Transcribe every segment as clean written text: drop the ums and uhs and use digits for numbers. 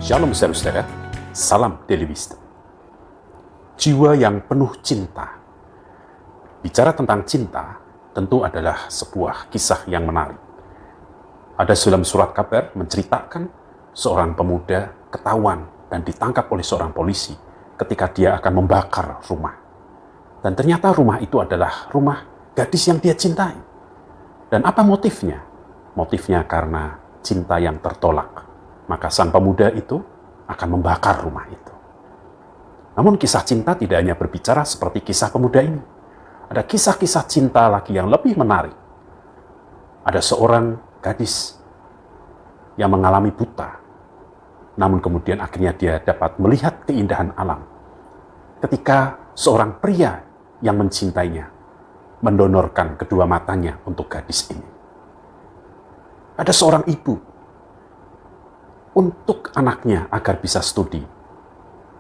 Shalom saudara-saudara, salam Daily Wisdom. Jiwa yang penuh cinta. Bicara tentang cinta, tentu adalah sebuah kisah yang menarik. Ada dalam surat kabar menceritakan seorang pemuda ketahuan dan ditangkap oleh seorang polisi ketika dia akan membakar rumah. Dan ternyata rumah itu adalah rumah gadis yang dia cintai. Dan apa motifnya? Motifnya karena cinta yang tertolak. Maka sang pemuda itu akan membakar rumah itu. Namun kisah cinta tidak hanya berbicara seperti kisah pemuda ini. Ada kisah-kisah cinta lagi yang lebih menarik. Ada seorang gadis yang mengalami buta. Namun kemudian akhirnya dia dapat melihat keindahan alam. Ketika seorang pria yang mencintainya mendonorkan kedua matanya untuk gadis ini. Ada seorang ibu untuk anaknya agar bisa studi.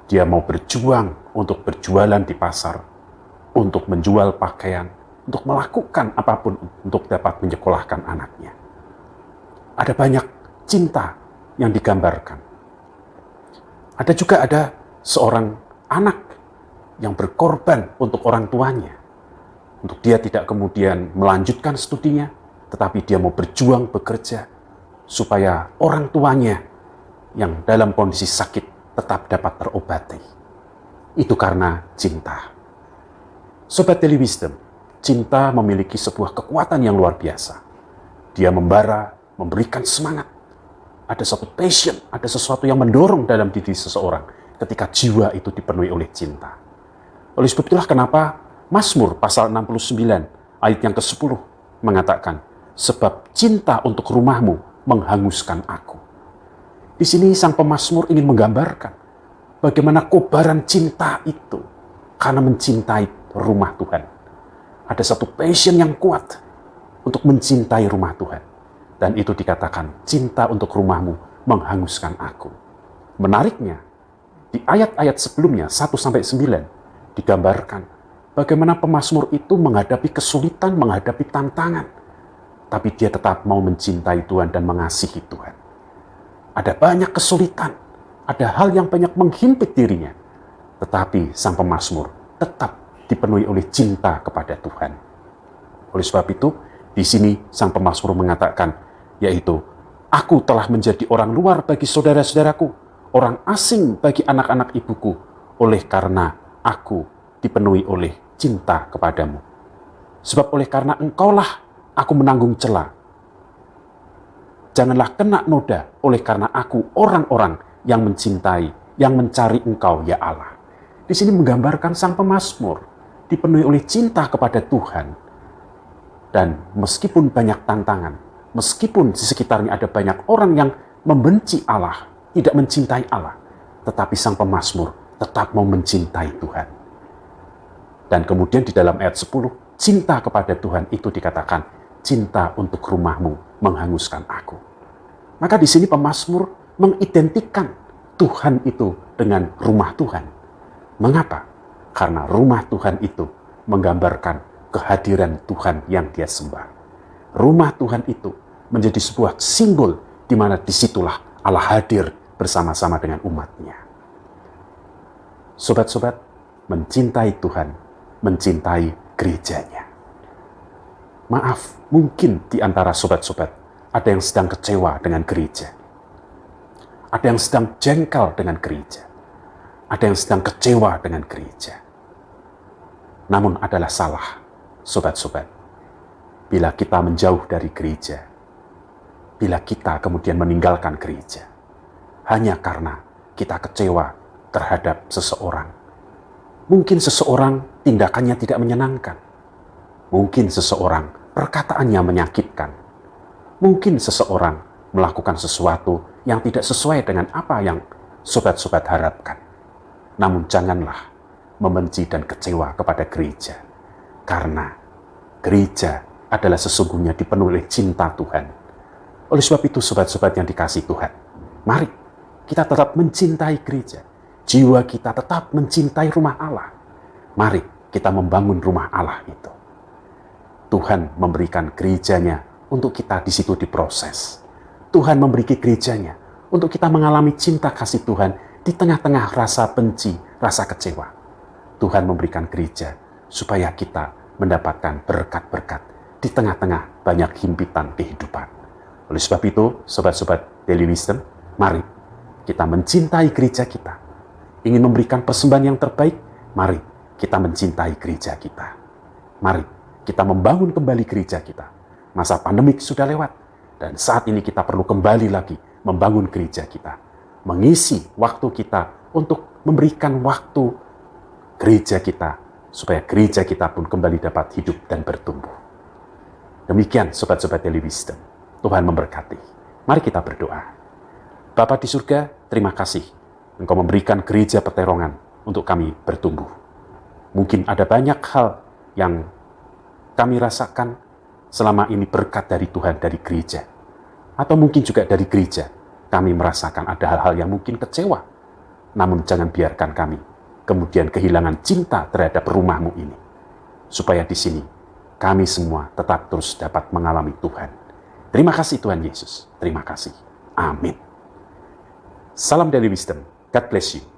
Dia mau berjuang untuk berjualan di pasar, untuk menjual pakaian, untuk melakukan apapun untuk dapat menyekolahkan anaknya. Ada banyak cinta yang digambarkan. Ada seorang anak yang berkorban untuk orang tuanya. Untuk dia tidak kemudian melanjutkan studinya, tetapi dia mau berjuang bekerja supaya orang tuanya yang dalam kondisi sakit tetap dapat terobati. Itu karena cinta. Sobat Daily Wisdom, cinta memiliki sebuah kekuatan yang luar biasa. Dia membara, memberikan semangat. Ada suatu passion, ada sesuatu yang mendorong dalam diri seseorang ketika jiwa itu dipenuhi oleh cinta. Oleh sebab itulah kenapa Mazmur pasal 69 ayat yang ke-10 mengatakan, sebab cinta untuk rumahmu menghanguskan aku. Di sini sang pemazmur ingin menggambarkan bagaimana kobaran cinta itu karena mencintai rumah Tuhan. Ada satu passion yang kuat untuk mencintai rumah Tuhan. Dan itu dikatakan cinta untuk rumahmu menghanguskan aku. Menariknya, di ayat-ayat sebelumnya 1-9 digambarkan bagaimana pemazmur itu menghadapi kesulitan, menghadapi tantangan. Tapi dia tetap mau mencintai Tuhan dan mengasihi Tuhan. Ada banyak kesulitan, ada hal yang banyak menghimpit dirinya. Tetapi sang pemazmur tetap dipenuhi oleh cinta kepada Tuhan. Oleh sebab itu, di sini sang pemazmur mengatakan, yaitu, aku telah menjadi orang luar bagi saudara-saudaraku, orang asing bagi anak-anak ibuku, oleh karena aku dipenuhi oleh cinta kepadamu. Sebab oleh karena engkaulah aku menanggung cela. Janganlah kena noda oleh karena aku orang-orang yang mencintai, yang mencari engkau ya Allah. Di sini menggambarkan sang pemazmur dipenuhi oleh cinta kepada Tuhan. Dan meskipun banyak tantangan, meskipun di sekitarnya ada banyak orang yang membenci Allah, tidak mencintai Allah, tetapi sang pemazmur tetap mau mencintai Tuhan. Dan kemudian di dalam ayat 10, cinta kepada Tuhan itu dikatakan, cinta untuk rumahmu menghanguskan aku. Maka di sini pemazmur mengidentikan Tuhan itu dengan rumah Tuhan. Mengapa? Karena rumah Tuhan itu menggambarkan kehadiran Tuhan yang dia sembah. Rumah Tuhan itu menjadi sebuah simbol di mana disitulah Allah hadir bersama-sama dengan umatnya. Sobat-sobat, mencintai Tuhan, mencintai gerejanya. Maaf, mungkin di antara sobat-sobat ada yang sedang kecewa dengan gereja. Ada yang sedang jengkel dengan gereja. Ada yang sedang kecewa dengan gereja. Namun adalah salah, sobat-sobat. Bila kita menjauh dari gereja, bila kita kemudian meninggalkan gereja, hanya karena kita kecewa terhadap seseorang. Mungkin seseorang tindakannya tidak menyenangkan. Mungkin seseorang perkataannya menyakitkan. Mungkin seseorang melakukan sesuatu yang tidak sesuai dengan apa yang sobat-sobat harapkan. Namun janganlah membenci dan kecewa kepada gereja. Karena gereja adalah sesungguhnya dipenuhi oleh cinta Tuhan. Oleh sebab itu sobat-sobat yang dikasihi Tuhan, mari kita tetap mencintai gereja. Jiwa kita tetap mencintai rumah Allah. Mari kita membangun rumah Allah itu. Tuhan memberikan gerejanya untuk kita di situ diproses. Tuhan memberi gerejanya untuk kita mengalami cinta kasih Tuhan di tengah-tengah rasa benci, rasa kecewa. Tuhan memberikan gereja supaya kita mendapatkan berkat-berkat di tengah-tengah banyak himpitan kehidupan. Oleh sebab itu, sobat-sobat Daily Wisdom, mari kita mencintai gereja kita. Ingin memberikan persembahan yang terbaik, mari kita mencintai gereja kita. Mari kita membangun kembali gereja kita. Masa pandemik sudah lewat, dan saat ini kita perlu kembali lagi membangun gereja kita. Mengisi waktu kita untuk memberikan waktu gereja kita, supaya gereja kita pun kembali dapat hidup dan bertumbuh. Demikian sobat-sobat Daily Wisdom. Tuhan memberkati. Mari kita berdoa. Bapa di surga, terima kasih Engkau memberikan gereja Peterongan untuk kami bertumbuh. Mungkin ada banyak hal yang kami rasakan selama ini berkat dari Tuhan, dari gereja. Atau mungkin juga dari gereja, kami merasakan ada hal-hal yang mungkin kecewa. Namun jangan biarkan kami kemudian kehilangan cinta terhadap rumah-Mu ini. Supaya di sini kami semua tetap terus dapat mengalami Tuhan. Terima kasih Tuhan Yesus. Terima kasih. Amin. Salam Daily Wisdom. God bless you.